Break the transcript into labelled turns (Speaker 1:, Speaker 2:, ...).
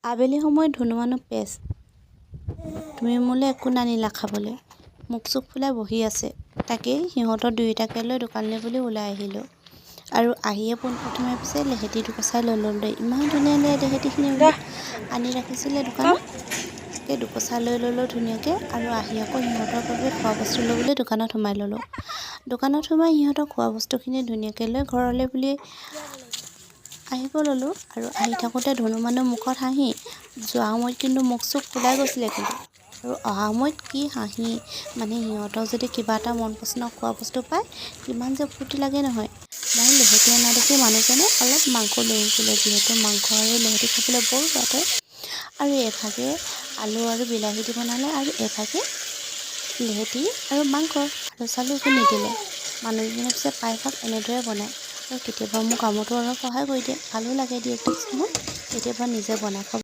Speaker 1: আবেলি সময়ত ধুনুমানৰ পেচ তুমি মোলে একো নানিলা খাবলৈ মুখ চুখ ফুলাই বহি আছে তাকেই সিহঁতৰ দুয়োটাকে লৈ দোকানলৈ বুলি ওলাই আহিলোঁ আৰু আহিয়ে পোনপ্ৰথমে পিছে লেহেতি দুকচাই লৈ ল'লোঁ দেই ইমান ধুনীয়া লেহেতিখিনি আনি ৰাখিছিলে দোকানত সেই দুকচা লৈ ল'লোঁ ধুনীয়াকৈ আৰু আহি আকৌ সিহঁতৰ বাবে খোৱা বস্তু ল'বলৈ দোকানত সোমাই ল'লোঁ দোকানত সোমাই সিহঁতৰ খোৱা বস্তুখিনি ধুনীয়াকৈ লৈ ঘৰলৈ বুলি আহিব ল'লোঁ আৰু আহি থাকোঁতে ধনুমানৰ মুখত হাঁহি যোৱা সময়ত কিন্তু মুখ চুখ ফুলাই গৈছিলে কিন্তু আৰু অহা সময়ত কি হাঁহি মানে সিহঁতক যদি কিবা এটা মন পচন্দৰ খোৱা বস্তু পায় কিমান যে ফূৰ্তি লাগে নহয় মই লেহেতি অনা দেখি মানুহজনে অলপ মাংস লৈ আহিছিলে যিহেতু মাংস আৰু লেহেতি খাবলৈ বৰ সোৱাদ হয় আৰু এভাগে আলু আৰু বিলাহী দি বনালে আৰু এভাগে লেহেতি আৰু মাংস আলু চালু একো নিদিলে মানুহজনে পিছে প্ৰায়ভাগ এনেদৰে বনায় আৰু কেতিয়াবা মোক কামতো অলপ সহায় কৰি দিয়ে ভালো লাগে দিয়কচোন কেতিয়াবা নিজে বনাই খাব